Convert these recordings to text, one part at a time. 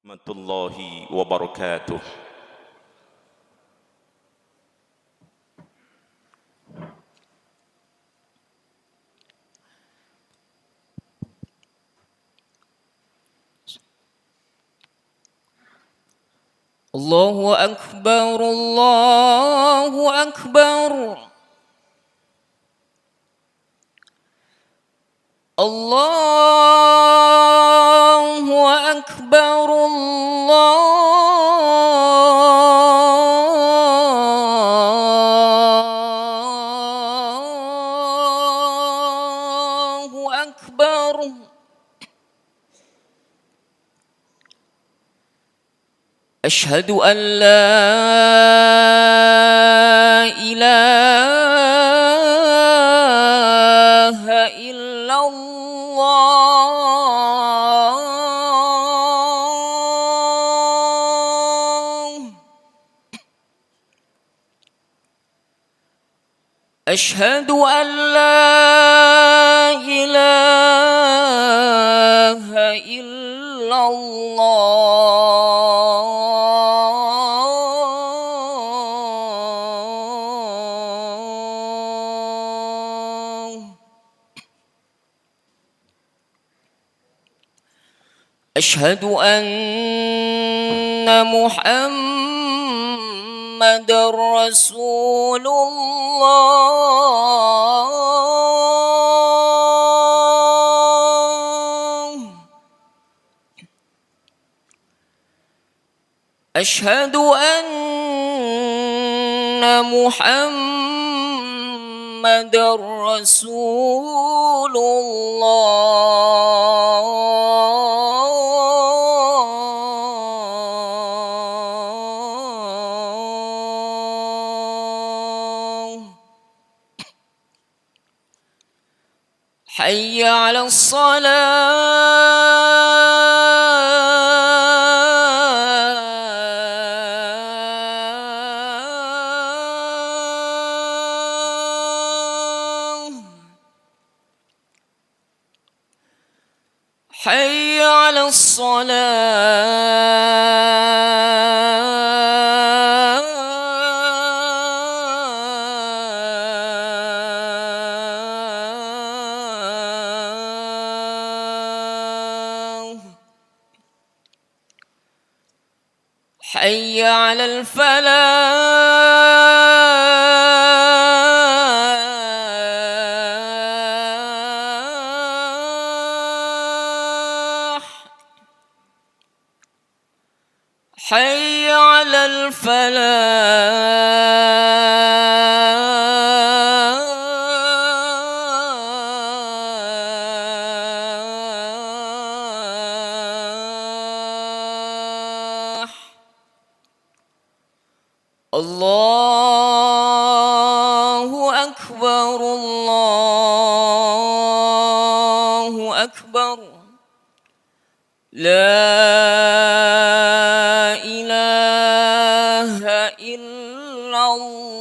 Warahmatullahi wabarakatuh. Allahu Akbar, Allahu Akbar. Allahu Akbar, Allahu Akbar. أشهد أن لا إله إلا الله. أشهد أن لا إله إلا الله. أشهد أن محمد رسول الله. أشهد أن محمد رسول الله. حي على الصلاة. حي على الصلاة. حي على الفلاح. حي على الفلاح. الله أكبر، الله أكبر. لا إله إلا الله.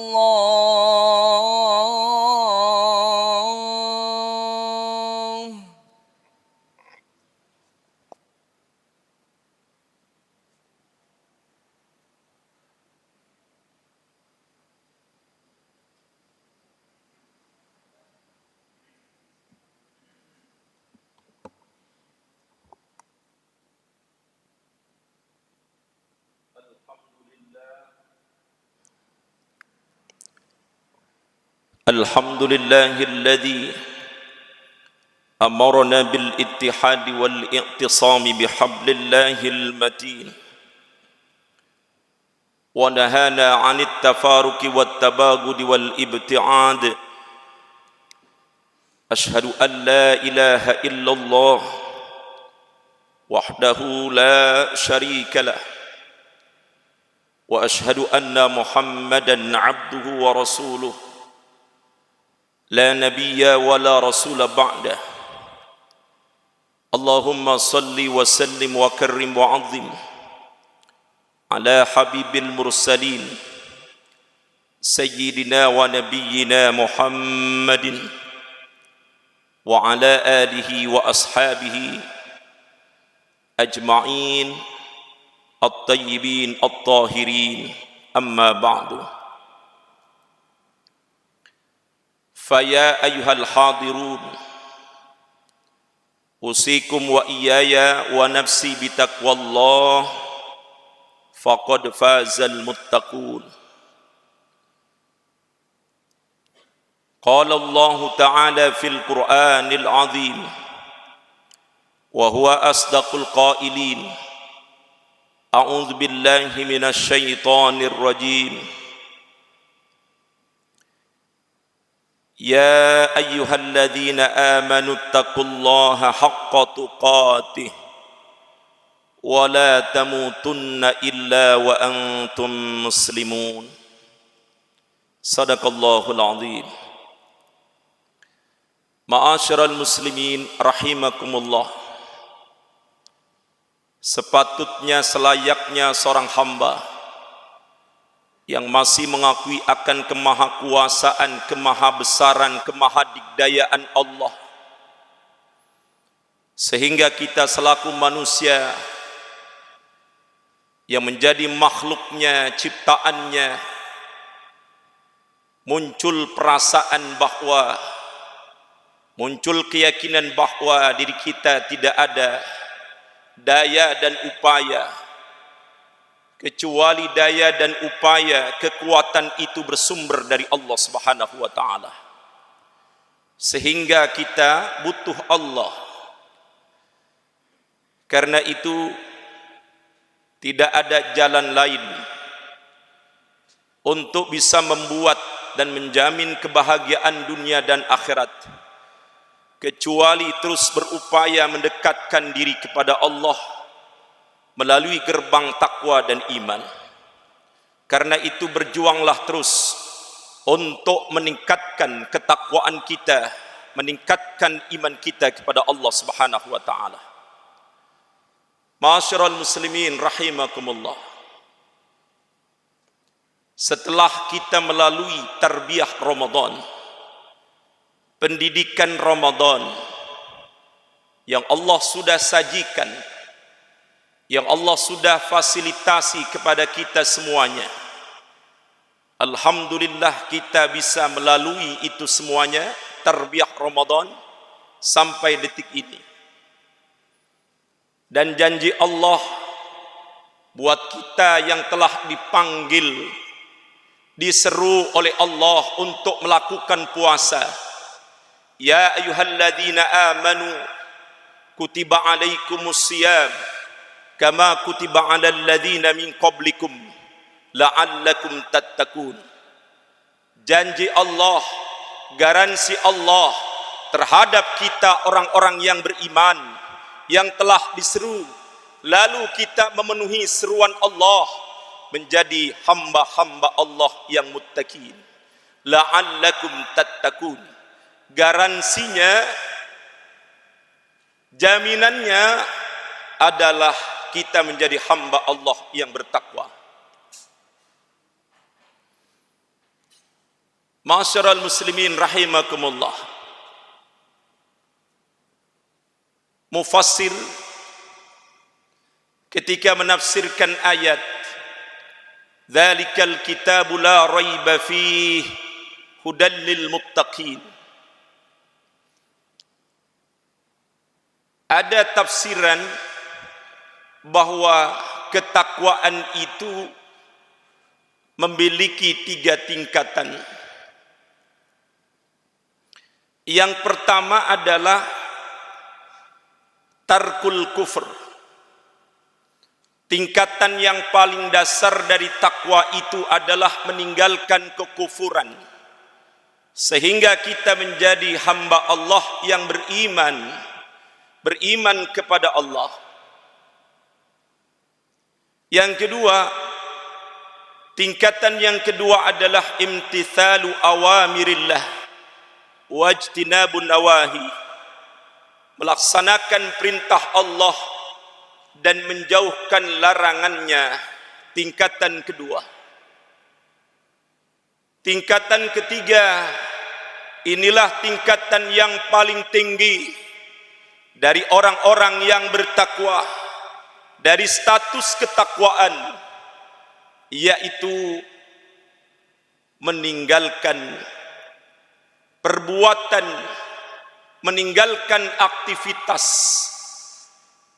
الحمد لله الذي أمرنا بالاتحاد والاعتصام بحبل الله المتين، ونهانا عن التفارق والتباغض والابتعاد. أشهد أن لا إله إلا الله وحده لا شريك له، وأشهد أن محمدًا عبده ورسوله، لا نبي ولا رسول بعده. اللهم صل وسلم وكرم وعظم على حبيب المرسلين سيدنا ونبينا محمد وعلى آله وأصحابه أجمعين الطيبين الطاهرين أما بعد فيا أيها الحاضرون أوصيكم وإياي ونفسي بتقوى الله فقد فاز المتقون. قال الله تعالى في القرآن العظيم وهو أصدق القائلين أعوذ بالله من الشيطان الرجيم يا أيها الذين آمنوا اتقوا الله حق تقاته ولا تموتن إلا وأنتم مسلمون. صدق الله العظيم. Ma'asyiral muslimin rahimakumullah. Sepatutnya selayaknya seorang hamba yang masih mengakui akan kemahakuasaan, kemahabesaran, kemahadigdayaan Allah, sehingga kita selaku manusia yang menjadi makhluknya, ciptaannya, muncul perasaan bahwa, muncul keyakinan bahwa diri kita tidak ada daya dan upaya, kecuali daya dan upaya kekuatan itu bersumber dari Allah Subhanahu wa taala. Sehingga kita butuh Allah. Karena itu tidak ada jalan lain untuk bisa membuat dan menjamin kebahagiaan dunia dan akhirat kecuali terus berupaya mendekatkan diri kepada Allah melalui gerbang takwa dan iman. Karena itu berjuanglah terus untuk meningkatkan ketakwaan kita, meningkatkan iman kita kepada Allah Subhanahu wa taala. Ma'asyiral muslimin rahimakumullah. Setelah kita melalui tarbiyah Ramadan, pendidikan Ramadan yang Allah sudah sajikan, yang Allah sudah fasilitasi kepada kita semuanya, alhamdulillah kita bisa melalui itu semuanya, tarbiyah Ramadan sampai detik ini. Dan janji Allah buat kita yang telah dipanggil, diseru oleh Allah untuk melakukan puasa, ya ayyuhalladzina amanu kutiba alaikumus siyam kama kutiba alal ladzina min qablikum la'allakum tattaqun. Janji Allah, garansi Allah terhadap kita orang-orang yang beriman, yang telah diseru, lalu kita memenuhi seruan Allah menjadi hamba-hamba Allah yang muttaqin. La'allakum tattaqun. Garansinya, jaminannya adalah kita menjadi hamba Allah yang bertakwa. Ma'asyiral muslimin rahimakumullah. Mufassir ketika menafsirkan ayat dzalikal kitabu la raiba fihi hudal lil muttaqin, ada tafsiran bahwa ketakwaan itu memiliki 3 tingkatan. Yang pertama adalah tarkul kufr. Tingkatan yang paling dasar dari takwa itu adalah meninggalkan kekufuran, sehingga kita menjadi hamba Allah yang beriman kepada Allah. Yang kedua, tingkatan yang kedua adalah imtithalu awamirillah wajtinabun nawahi, melaksanakan perintah Allah dan menjauhkan larangannya. Tingkatan kedua. Tingkatan ketiga, inilah tingkatan yang paling tinggi dari orang-orang yang bertakwa, dari status ketakwaan, yaitu meninggalkan perbuatan, meninggalkan aktivitas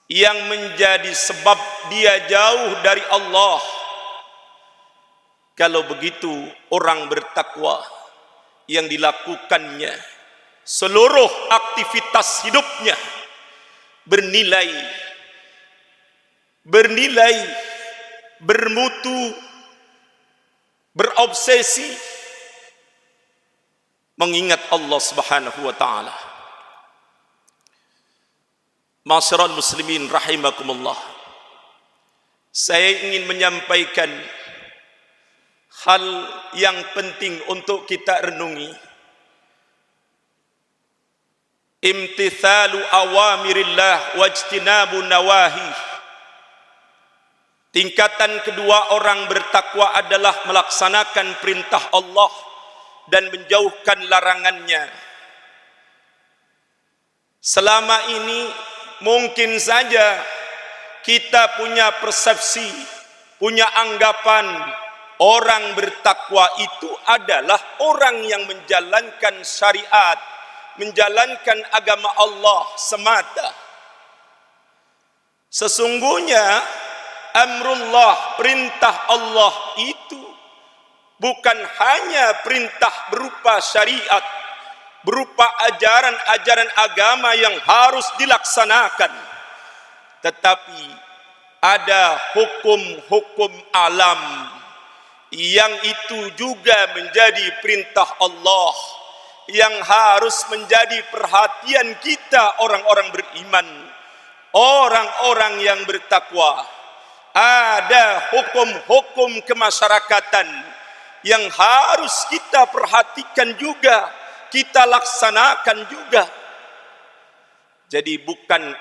yang menjadi sebab dia jauh dari Allah. Kalau begitu, orang bertakwa yang dilakukannya seluruh aktivitas hidupnya bernilai, bermutu, berobsesi mengingat Allah Subhanahu wa taala. Ma'asyiral muslimin rahimakumullah. Saya ingin menyampaikan hal yang penting untuk kita renungi. Imtithalu awamirillah wajtinabu nawahi. Tingkatan kedua orang bertakwa adalah melaksanakan perintah Allah dan menjauhkan larangannya. Selama ini mungkin saja kita punya persepsi, punya anggapan orang bertakwa itu adalah orang yang menjalankan syariat, menjalankan agama Allah semata. Sesungguhnya amrullah, perintah Allah itu bukan hanya perintah berupa syariat, berupa ajaran-ajaran agama yang harus dilaksanakan, tetapi ada hukum-hukum alam yang itu juga menjadi perintah Allah yang harus menjadi perhatian kita orang-orang beriman, orang-orang yang bertakwa. Ada hukum-hukum kemasyarakatan yang harus kita perhatikan juga, kita laksanakan juga. Jadi bukan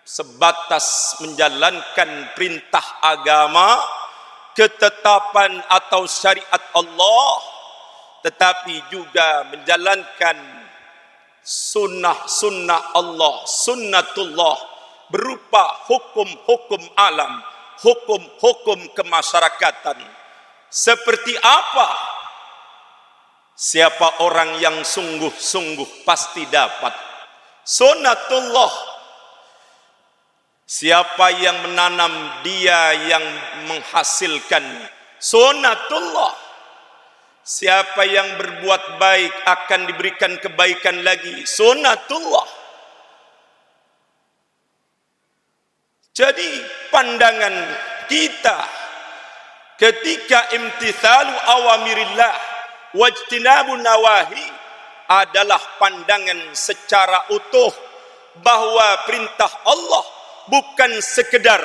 sebatas menjalankan perintah agama, ketetapan atau syariat Allah, tetapi juga menjalankan sunnah-sunnah Allah, sunnatullah, berupa hukum-hukum alam, hukum-hukum kemasyarakatan. Seperti apa? Siapa orang yang sungguh-sungguh pasti dapat sunnatullah. Siapa yang menanam, dia yang menghasilkan sunnatullah. Siapa yang berbuat baik akan diberikan kebaikan lagi, sunnatullah. Jadi pandangan kita ketika imtithalu awamirillah wajtinabu nawahi adalah pandangan secara utuh bahwa perintah Allah bukan sekedar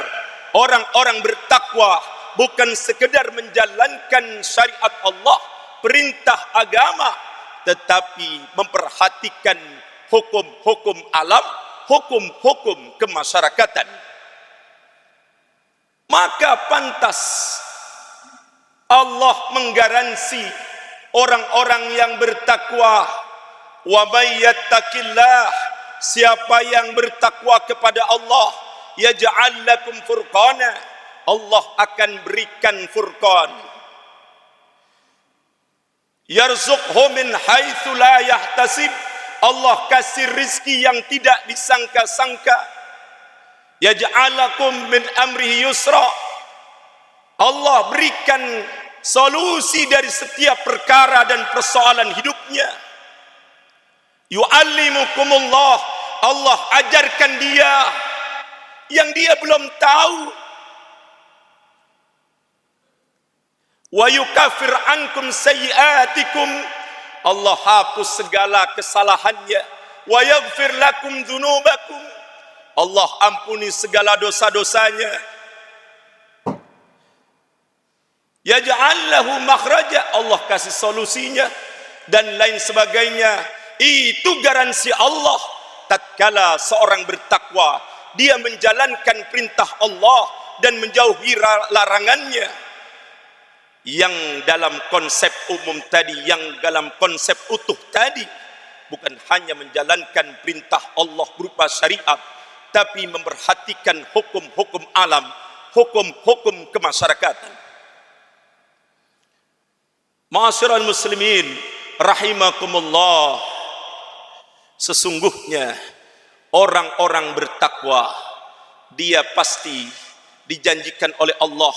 orang-orang bertakwa, bukan sekedar menjalankan syariat Allah, perintah agama, tetapi memperhatikan hukum-hukum alam, hukum-hukum kemasyarakatan. Maka pantas Allah menggaransi orang-orang yang bertakwa, wa may yattaqillah, siapa yang bertakwa kepada Allah, yaj'al lakum furqana, Allah akan berikan furqan. Yarzuqhu min haitsu la yahtasib, Allah kasih rizki yang tidak disangka-sangka. Yaj'al lakum min amrihi yusra, Allah berikan solusi dari setiap perkara dan persoalan hidupnya. Yu'allimukumullah, Allah ajarkan dia yang dia belum tahu. Wa yukaffir ankum sayyi'atikum, Allah hapus segala kesalahannya. Wa yaghfir lakum dzunubakum, Allah ampuni segala dosa-dosanya. Yaj'al lahu makhraja, Allah kasih solusinya dan lain sebagainya. Itu garansi Allah tatkala seorang bertakwa, dia menjalankan perintah Allah dan menjauhi larangannya. Yang dalam konsep umum tadi, yang dalam konsep utuh tadi, bukan hanya menjalankan perintah Allah berupa syariat, tapi memperhatikan hukum-hukum alam, hukum-hukum kemasyarakatan. Ma'asyiral muslimin rahimakumullah, sesungguhnya orang-orang bertakwa dia pasti dijanjikan oleh Allah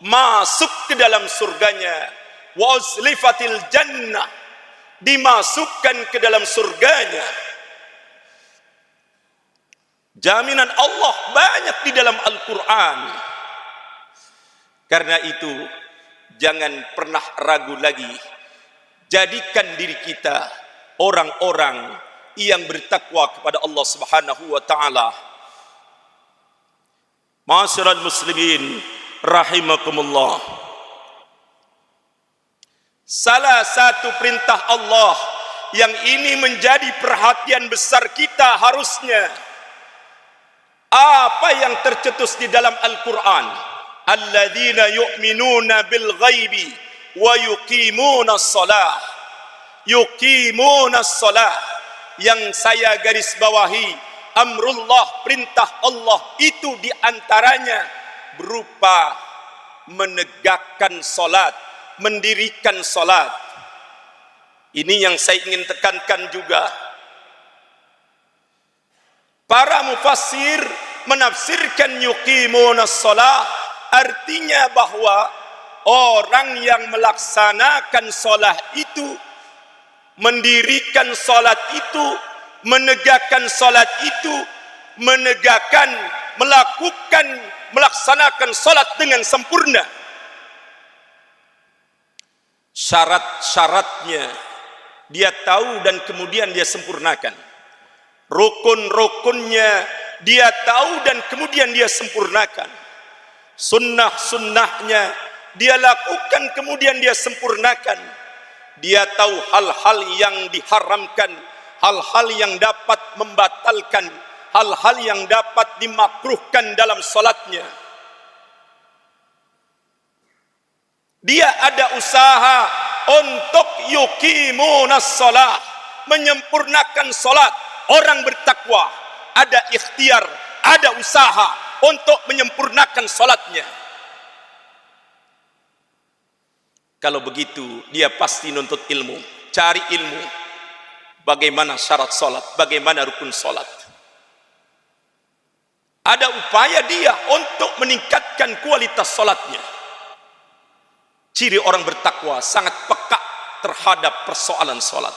masuk ke dalam surganya. Wa uzlifatil jannah, dimasukkan ke dalam surganya. Jaminan Allah banyak di dalam Al-Quran. Karena itu jangan pernah ragu lagi, jadikan diri kita orang-orang yang bertakwa kepada Allah Subhanahu wa taala. Ma'asyiral muslimin rahimakumullah, salah satu perintah Allah yang ini menjadi perhatian besar kita harusnya, apa yang tercetus di dalam Al-Quran, alladzina yu'minuna bil ghaibi wa yuqimunas shalah. Yuqimunas shalah, yang saya garis bawahi, amrullah, perintah Allah itu diantaranya berupa menegakkan salat, mendirikan salat. Ini yang saya ingin tekankan juga. Para mufassir menafsirkan yuqimunas shalah artinya bahwa orang yang melaksanakan salat itu, mendirikan salat itu, menegakkan salat itu, melaksanakan salat dengan sempurna. Syarat-syaratnya dia tahu dan kemudian dia sempurnakan. Rukun-rukunnya dia tahu dan kemudian dia sempurnakan. Sunnah-sunnahnya dia lakukan kemudian dia sempurnakan. Dia tahu hal-hal yang diharamkan, hal-hal yang dapat membatalkan, hal-hal yang dapat dimakruhkan dalam salatnya. Dia ada usaha untuk yuqimunas shalah, menyempurnakan salat. Orang bertakwa ada ikhtiar, ada usaha untuk menyempurnakan salatnya. Kalau begitu dia pasti nuntut ilmu, cari ilmu. Bagaimana syarat salat, bagaimana rukun salat. Ada upaya dia untuk meningkatkan kualitas salatnya. Ciri orang bertakwa sangat peka terhadap persoalan salat.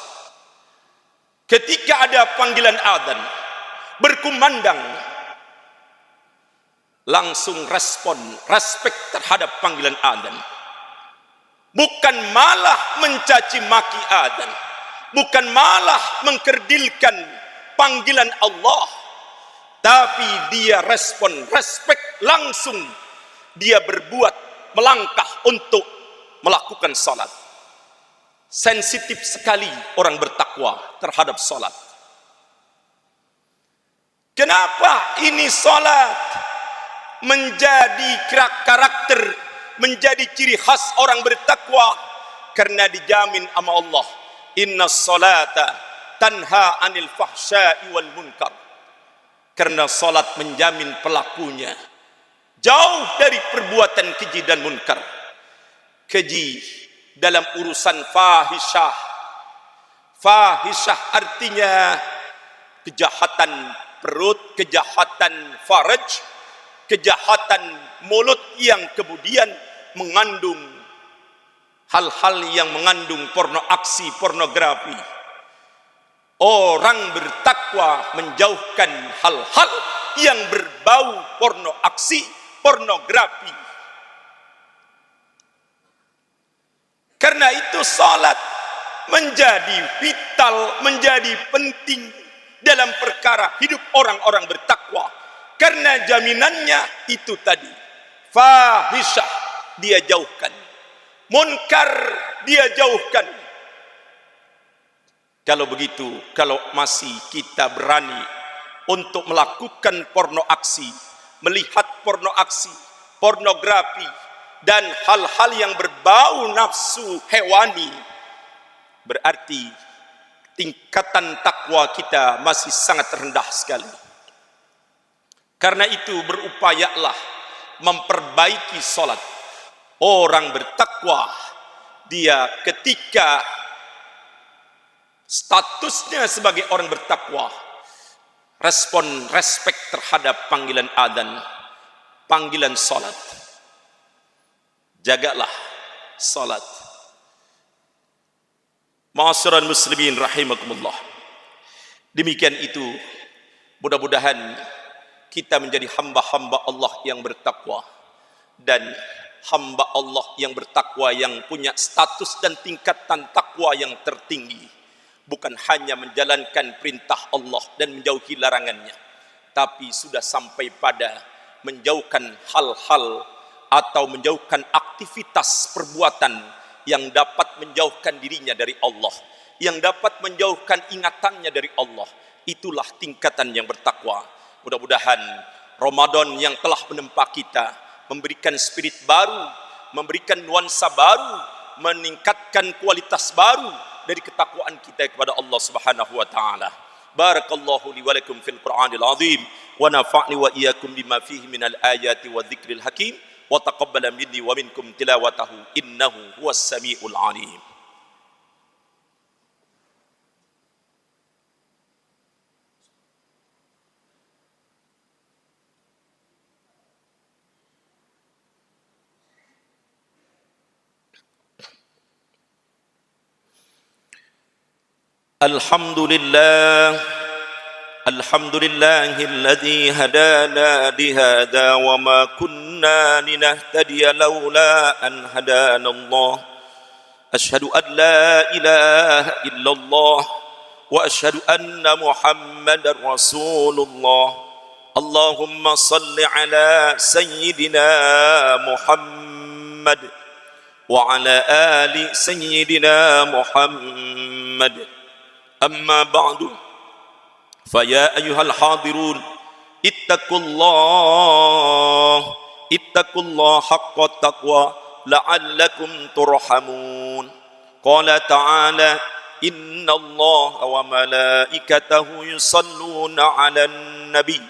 Ketika ada panggilan adzan, berkumandang, langsung respek terhadap panggilan adzan. Bukan malah mencaci maki adzan, bukan malah mengkerdilkan panggilan Allah, tapi dia respek langsung, dia berbuat, melangkah untuk melakukan salat. Sensitif sekali orang bertakwa terhadap salat. Kenapa ini salat menjadi karakter, menjadi ciri khas orang bertakwa? Karena dijamin sama Allah, innas salata tanha anil fahsya'i wal munkar. Karena salat menjamin pelakunya jauh dari perbuatan keji dan munkar. Keji dalam urusan fahisyah. Fahisyah artinya kejahatan perut, kejahatan faraj, kejahatan mulut yang kemudian mengandung hal-hal yang mengandung aksi pornografi. Orang bertakwa menjauhkan hal-hal yang berbau aksi pornografi. Karena itu salat menjadi vital, menjadi penting dalam perkara hidup orang-orang bertakwa. Karena jaminannya itu tadi, fahisyah dia jauhkan, munkar dia jauhkan. Kalau begitu, kalau masih kita berani untuk melakukan pornoaksi, melihat pornoaksi, pornografi, dan hal-hal yang berbau nafsu hewani, berarti tingkatan takwa kita masih sangat rendah sekali. Karena itu berupayalah memperbaiki salat. Orang bertakwa, dia ketika statusnya sebagai orang bertakwa, respek terhadap panggilan adzan, panggilan salat. Jagalah salat. Ma'asyiral muslimin rahimakumullah. Demikian itu, mudah-mudahan kita menjadi hamba-hamba Allah yang bertakwa, dan hamba Allah yang bertakwa yang punya status dan tingkatan takwa yang tertinggi, bukan hanya menjalankan perintah Allah dan menjauhi larangannya, tapi sudah sampai pada menjauhkan hal-hal atau menjauhkan aktivitas perbuatan yang dapat menjauhkan dirinya dari Allah, yang dapat menjauhkan ingatannya dari Allah. Itulah tingkatan yang bertakwa. Mudah-mudahan Ramadan yang telah menempa kita memberikan spirit baru, memberikan nuansa baru, meningkatkan kualitas baru dari ketakwaan kita kepada Allah Subhanahu wa taala. Barakallahu li wa lakum fil Qur'anil azim wa nafa'ni wa iyyakum bima fihi minal ayati wa dzikril hakim wa taqabbala minni wa minkum tilawatahu innahu huwas samiul alim. Alhamdulillahilladzi hadana lihada wa ma kunna linahtadiya laula an hadanallah. Asyhadu an la ilaha illallah wa asyhadu anna Muhammadar Rasulullah. Allahumma salli ala sayyidina Muhammad wa ala ali sayyidina Muhammad. Amma ba'du, faya ayyuhal hadirun, ittaqullah haqqa taqwa la'allakum turhamun. Qala ta'ala, inna allaha wa malaikatahu yusalluna 'alan nabi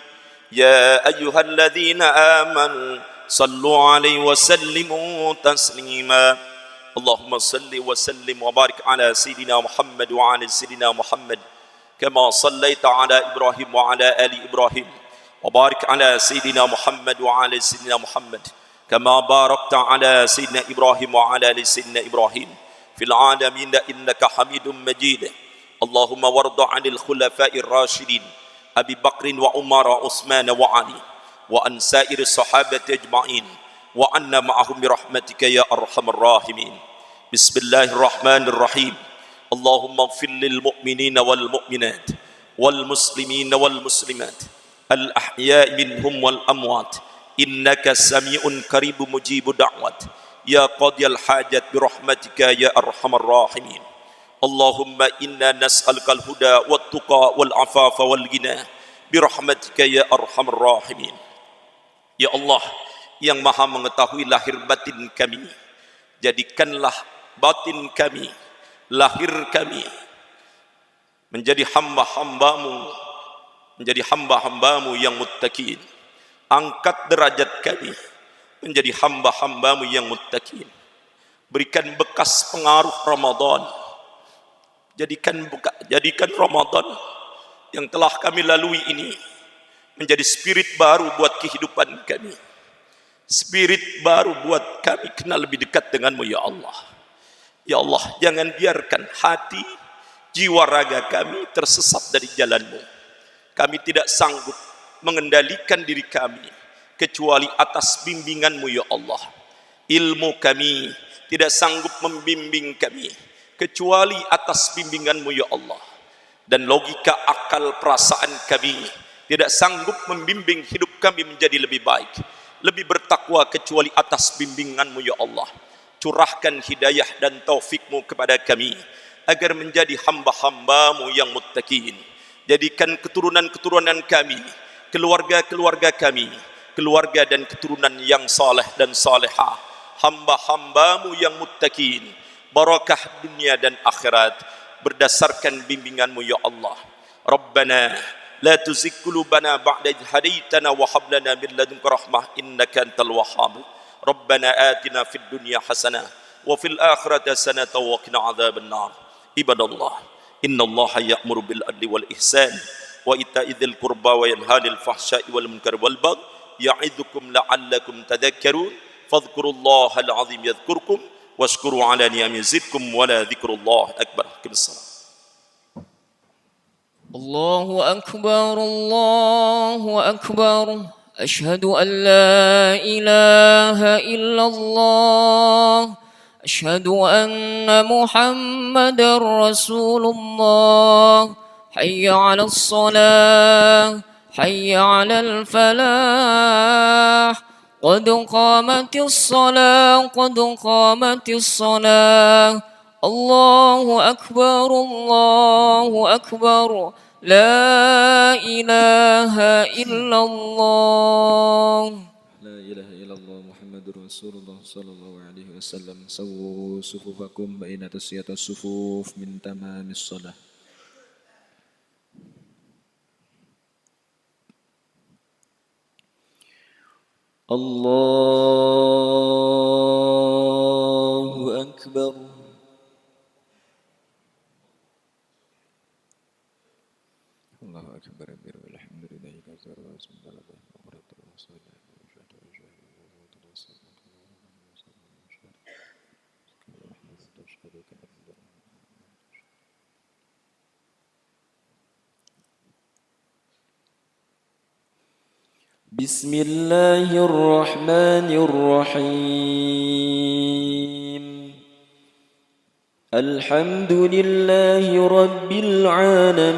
ya ayyuhalladzina amanu sallu 'alaihi wa sallimu taslima. Allahumma salli wa sallim wa barik ala Sayyidina Muhammad wa ala Sayyidina Muhammad kama sallaita ala Ibrahim wa ala ali Ibrahim wa barik ala Sayyidina Muhammad wa ala Sayyidina Muhammad kama barakta ala Sayyidina Ibrahim wa ala ali Sayyidina Ibrahim fil alamin innaka Hamidum Majid. Allahumma warda 'anil khulafa'ir rasyidin Abi Bakr wa Umar wa Utsman wa Ali wa an sa'ir sahabati ajma'in wa anna ma'ahum bi rahmatika ya arhamar rahimin. Bismillahirrahmanirrahim. Allahumma ighfir lil mu'minina wal mu'minat wal muslimina wal muslimat al ahya'i minhum wal amwat innaka sami'un qaribun mujibud da'wat ya qadiyal hajat bi rahmatika ya arhamar rahimin. Allahumma inna nas'aluka al huda wat tuqa wal afafa wal ghina bi rahmatika ya arhamar rahimin. Ya Allah yang maha mengetahui lahir batin kami, jadikanlah batin kami, lahir kami menjadi hamba-hambamu, menjadi hamba-hambamu yang muttaqin. Angkat derajat kami menjadi hamba-hambamu yang muttaqin. Berikan bekas pengaruh Ramadan, jadikan Ramadan yang telah kami lalui ini menjadi spirit baru buat kehidupan kami, spirit baru buat kami kenal lebih dekat denganmu ya Allah. Ya Allah, jangan biarkan hati, jiwa raga kami tersesat dari jalanmu. Kami tidak sanggup mengendalikan diri kami kecuali atas bimbinganmu ya Allah. Ilmu kami tidak sanggup membimbing kami kecuali atas bimbinganmu ya Allah. Dan logika, akal, perasaan kami tidak sanggup membimbing hidup kami menjadi lebih baik, lebih bertakwa kecuali atas bimbinganmu ya Allah. Curahkan hidayah dan taufikmu kepada kami agar menjadi hamba-hambamu yang muttaqin. Jadikan keturunan-keturunan kami, keluarga-keluarga kami, keluarga dan keturunan yang saleh dan salehah, hamba-hambamu yang muttaqin, barakah dunia dan akhirat berdasarkan bimbinganmu ya Allah. Rabbana لا تزغ قلوبنا بعد إذ هديتنا وهب لنا من لدنك رحمة إنك أنت الوهاب ربنا آتنا في الدنيا حسنة وفي الآخرة حسنة وقنا عذاب النار عباد الله إن الله يأمر بالعدل والإحسان وإيتاء ذي القربى وينهى عن الفحشاء والمنكر والبغي يعظكم لعلكم تذكرون فاذكروا الله العظيم يذكركم واشكروا على نعمه يزدكم ولا ذكر الله أكبر. أقم الصلاة. الله أكبر الله أكبر أشهد أن لا إله إلا الله أشهد أن محمدا رسول الله حي على الصلاة حي على الفلاح قد قامت الصلاة قد قامت الصلاة الله أكبر لا إله إلا الله لا إله إلا الله محمد رسول الله صلى الله عليه وسلم سووا صفوفكم بين تسوية الصفوف من تمام الصلاة. الله أكبر. الله أكبر والحمد لله كثيرا وسبحان الله وبركاته بسم الله الرحمن الرحيم الحمد لله رب العالمين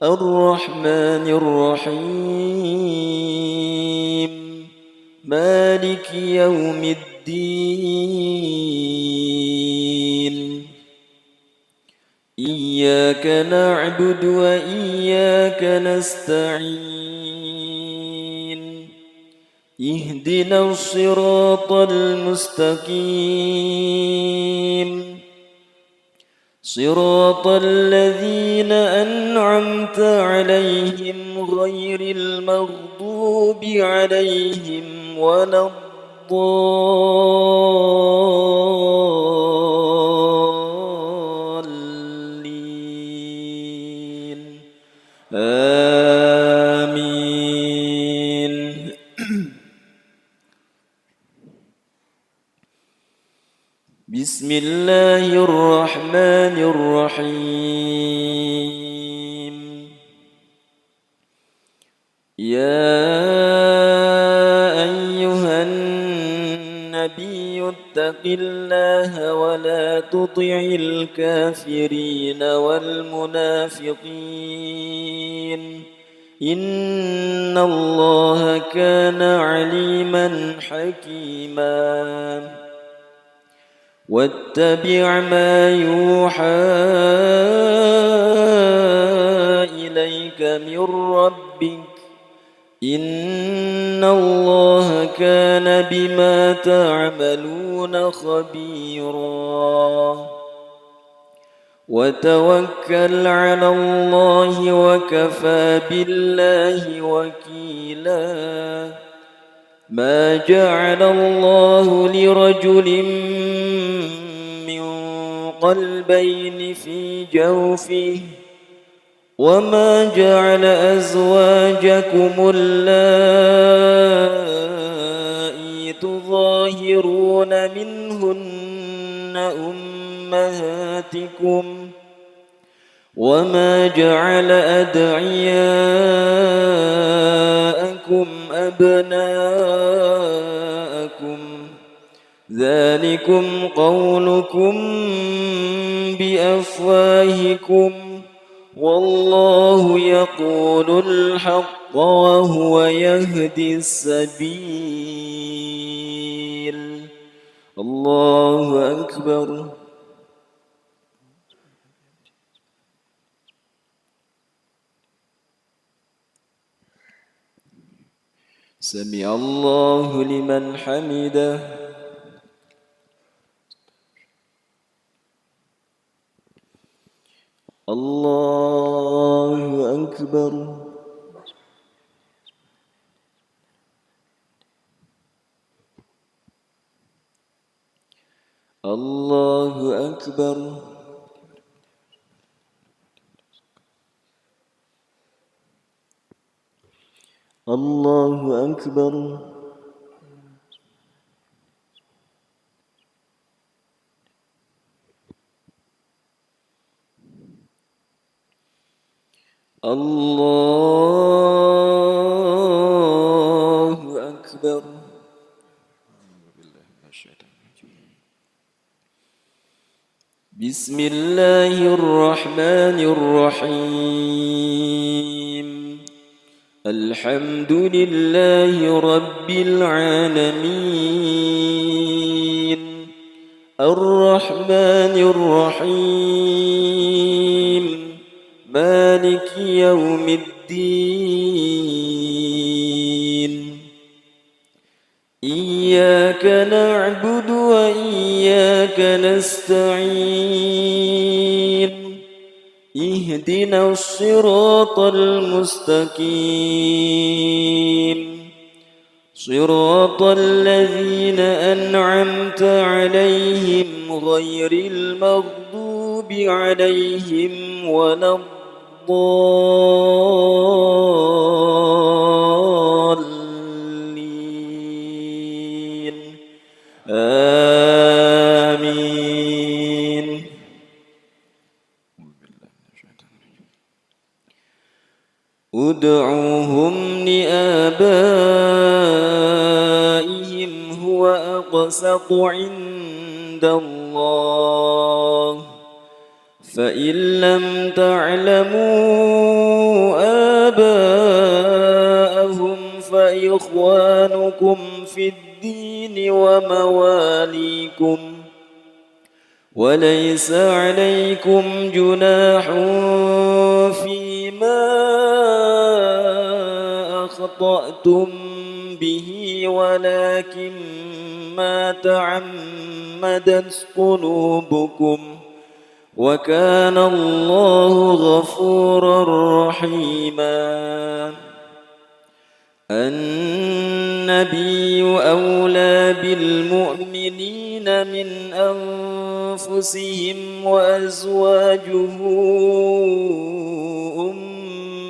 الرحمن الرحيم مالك يوم الدين إياك نعبد وإياك نستعين اهدنا الصراط المستقيم صراط الذين أنعمت عليهم غير المغضوب عليهم ولا الضالين آمين. بسم الله الرحمن الرحيم يا أيها النبي اتق الله ولا تطع الكافرين والمنافقين إن الله كان عليما حكيما واتبع ما يوحى إليك من ربك إن الله كان بما تعملون خبيرا وتوكل على الله وكفى بالله وكيلا ما جعل الله لرجل من قلبين في جوفه وما جعل أزواجكم اللائي تظاهرون منهن أمهاتكم وما جعل أدعياءكم أبناءكم ذلكم قولكم بأفواهكم والله يقول الحق وهو يهدي السبيل. الله أكبر. سمع الله لمن حمده. الله أكبر الله أكبر الله أكبر الله أكبر بسم الله الرحمن الرحيم الحمد لله رب العالمين الرحمن الرحيم مالك يوم الدين إياك نعبد وإياك نستعين اهدنا الصراط المستقيم صراط الذين أنعمت عليهم غير المغضوب عليهم ولا الضالين آمين ادعوهم لآبائهم هو أقسط عند الله فإن لم تعلموا آباءهم فإخوانكم في الدين ومواليكم وليس عليكم جناح فيما أخطأتم به ولكن ما تعمدت قلوبكم وكان الله غفورا رحيما النبي أولى بالمؤمنين من أنفسهم وأزواجه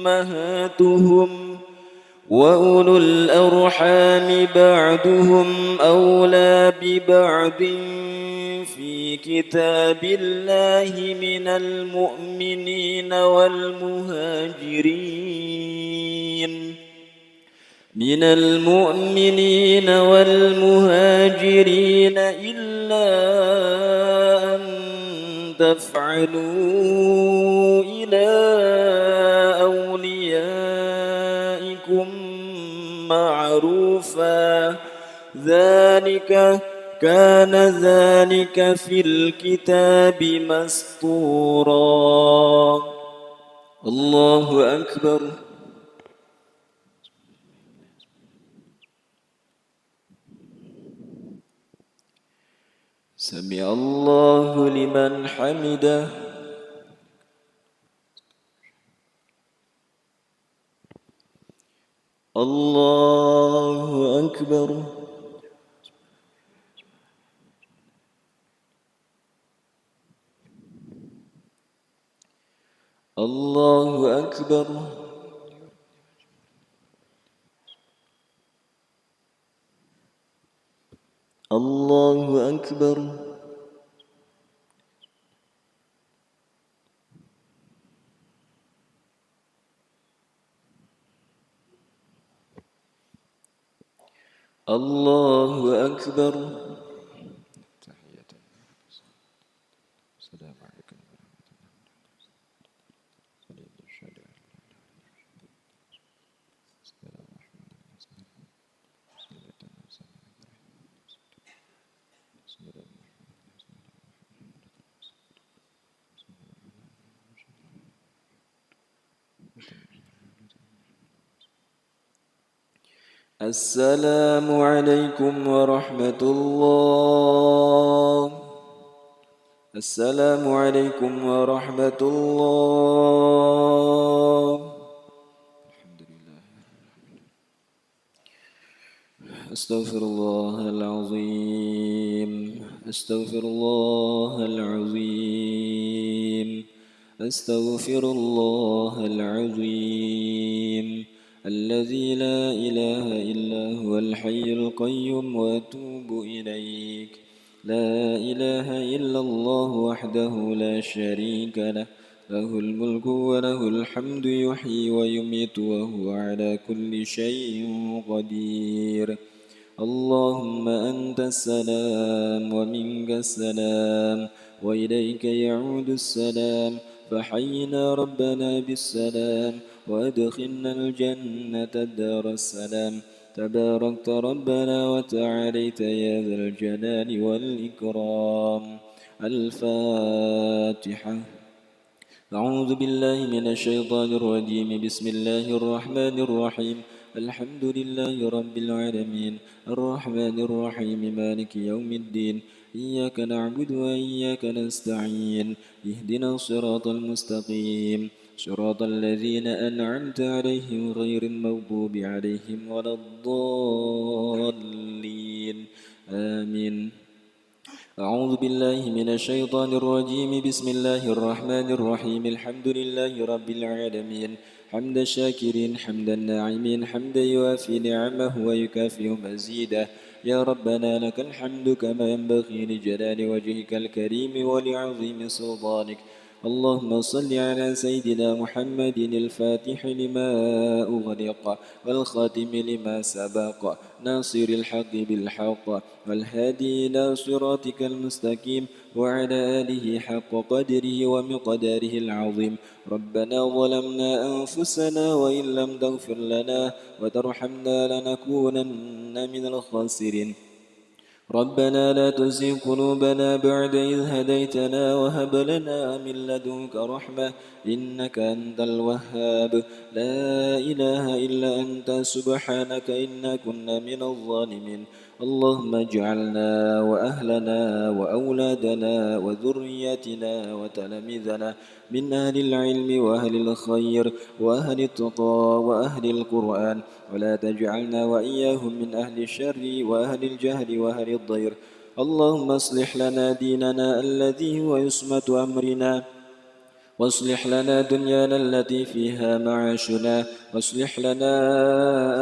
أمهاتهم وأولو الأرحام بعضهم أولى ببعض في كتاب الله من المؤمنين والمهاجرين إلا أن تفعلوا إلى أوليائكم معروفا كان ذلك في الكتاب مسطورا الله أكبر سمع الله لمن حمده الله أكبر الله أكبر الله أكبر الله أكبر السلام عليكم السلام عليكم ورحمة الله السلام عليكم ورحمة الله أستغفر الله العظيم. أستغفر الله العظيم. أستغفر الله العظيم الذي لا إله إلا هو الحي القيوم وأتوب إليك. لا إله إلا الله وحده لا شريك له، له الملك وله الحمد يحيي ويميت وهو على كل شيء قدير. اللهم أنت السلام ومنك السلام وإليك يعود السلام، فحينا ربنا بالسلام وأدخلنا الجنة دار السلام. تباركت ربنا وتعاليت يا ذا الجلال والإكرام. الفاتحة. أعوذ بالله من الشيطان الرجيم. بسم الله الرحمن الرحيم. الحمد لله رب العالمين الرحمن الرحيم مالك يوم الدين. إياك نعبد وإياك نستعين. اهدنا الصراط المستقيم، صراط الذين أنعمت عليهم غير المغضوب عليهم ولا الضالين. آمين. أعوذ بالله من الشيطان الرجيم. بسم الله الرحمن الرحيم. الحمد لله رب العالمين حمد الشاكرين حمد الناعمين حمدا يوافي نعمه ويكافئ مزيده. يا ربنا لك الحمد كما ينبغي لجلال وجهك الكريم ولعظيم سلطانك. اللهم صل على سيدنا محمد الفاتح لما أغلق والخاتم لما سبق ناصر الحق بالحق والهادي إلى صراطك المستقيم وعلى آله حق قدره ومقداره العظيم. ربنا ظلمنا أنفسنا وإن لم تغفر لنا وترحمنا لنكونن من الخاسرين. ربنا لا تزغ قلوبنا بعد إذ هديتنا وهب لنا من لدنك رحمة إنك أنت الوهاب. لا إله إلا أنت سبحانك إنا كنا من الظالمين. اللهم اجعلنا وأهلنا وأولادنا وذرياتنا وتلاميذنا من أهل العلم وأهل الخير وأهل التقى وأهل القرآن، ولا تجعلنا وإياهم من أهل الشر وأهل الجهل وأهل الضير. اللهم اصلح لنا ديننا الذي هو عصمة أمرنا، واصلح لنا دنيانا التي فيها معاشنا، واصلح لنا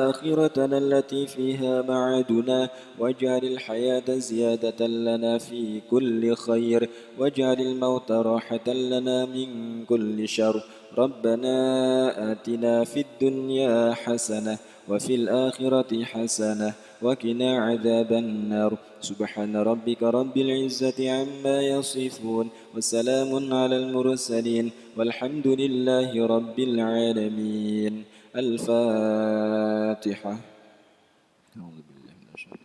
آخرتنا التي فيها معادنا، واجعل الحياة زيادة لنا في كل خير، واجعل الموت راحة لنا من كل شر. ربنا آتنا في الدنيا حسنة وفي الآخرة حسنة وقنا عذاب النار. سبحان ربك رب العزة عما يصفون وسلام على المرسلين والحمد لله رب العالمين. الفاتحة. أعوذ بالله من الشيطان